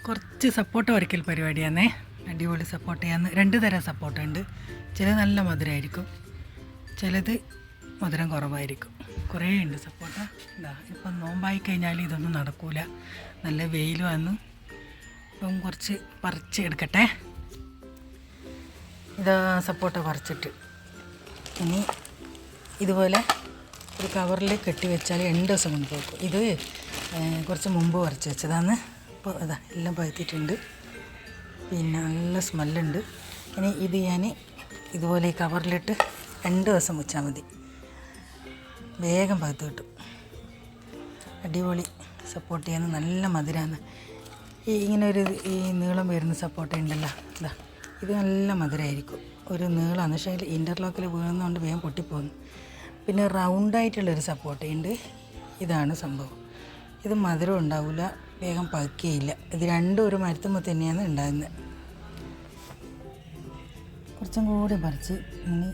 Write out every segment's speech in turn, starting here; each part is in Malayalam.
കുറച്ച് സപ്പോട്ട വരയ്ക്കൽ പരിപാടിയാണേ. അടിപൊളി സപ്പോട്ടയാന്ന്. 2 തരം സപ്പോട്ട ഉണ്ട്. ചിലത് നല്ല മധുരമായിരിക്കും, ചിലത് മധുരം കുറവായിരിക്കും. കുറേ ഉണ്ട് സപ്പോട്ട. ഇതാ ഇപ്പം നോമ്പായി കഴിഞ്ഞാൽ ഇതൊന്നും നടക്കൂല, നല്ല വെയിൽ വന്ന്. ഇപ്പം കുറച്ച് പറിച്ച് എടുക്കട്ടെ. ഇതാ സപ്പോട്ട പറിച്ചിട്ട് ഇനി ഇതുപോലെ ഒരു കവറിൽ കെട്ടി വെച്ചാൽ 2 ദിവസം കൊണ്ട് പോകും. ഇത് കുറച്ച് മുമ്പ് പറിച്ച് വെച്ചതാണ്. അപ്പോൾ അതാ എല്ലാം പഴുത്തിട്ടുണ്ട്, പിന്നെ നല്ല സ്മെല്ലുണ്ട്. ഇനി ഇത് ഞാൻ ഇതുപോലെ ഈ കവറിലിട്ട് 2 ദിവസം വെച്ചാൽ മതി, വേഗം പഴുത്ത് കിട്ടും. അടിപൊളി സപ്പോട്ടയാണ്, നല്ല മധുരമാണ്. ഇങ്ങനെ ഈ നീളം വരുന്ന സപ്പോട്ട ഉണ്ടല്ലോ, ഇതാ ഇത് നല്ല മധുരമായിരിക്കും. ഒരു നീളമാണ്, പക്ഷേ ഇൻ്റർലോക്കിൽ വീഴുന്നതുകൊണ്ട് വേഗം പൊട്ടിപ്പോകുന്നു. പിന്നെ റൗണ്ടായിട്ടുള്ളൊരു സപ്പോട്ടയുണ്ട്, ഇതാണ് സംഭവം. ഇത് മധുരം ഉണ്ടാവില്ല, വേഗം പഴുക്കുകയില്ല. ഇത് രണ്ടും ഒരു മരത്തുമ്പോൾ തന്നെയാണ് ഉണ്ടാകുന്നത്. കുറച്ചും കൂടി പറിച്ച് ഇനി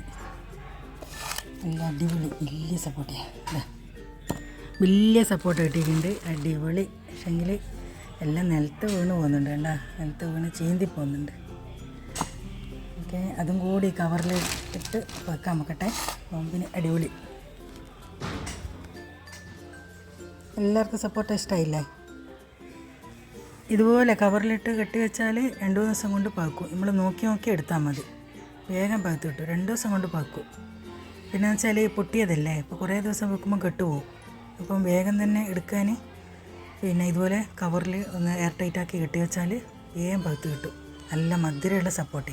നല്ല അടിപൊളി വലിയ സപ്പോട്ടയാണ്. വലിയ സപ്പോട്ട കിട്ടിയിട്ടുണ്ട്, അടിപൊളി. പക്ഷെങ്കിൽ എല്ലാം നിലത്ത് വീണ് പോകുന്നുണ്ട്, കണ്ടാ നിലത്ത് വീണ് ചീന്തി പോകുന്നുണ്ട്. ഓക്കെ, അതും കൂടി കവറിൽ ഇട്ട് വെക്കാൻ നോക്കട്ടെ. നോമ്പിന് അടിപൊളി. എല്ലാവർക്കും സപ്പോട്ട ഇഷ്ടമായില്ലേ? ഇതുപോലെ കവറിലിട്ട് കെട്ടി വെച്ചാൽ 2 ദിവസം കൊണ്ട് പഴുക്കും. നമ്മൾ നോക്കി നോക്കി എടുത്താൽ മതി, വേഗം പഴുത്ത് കിട്ടും. 2 ദിവസം കൊണ്ട് പഴുക്കും. പിന്നെ വെച്ചാൽ പൊട്ടിയതല്ലേ, ഇപ്പോൾ കുറേ ദിവസം വെക്കുമ്പോൾ കെട്ടുപോകും. അപ്പം വേഗം തന്നെ എടുക്കാൻ പിന്നെ ഇതുപോലെ കവറിൽ ഒന്ന് എയർ ടൈറ്റാക്കി കെട്ടി വെച്ചാൽ വേഗം പഴുത്ത് കിട്ടും. നല്ല മധുരമുള്ള സപ്പോട്ട.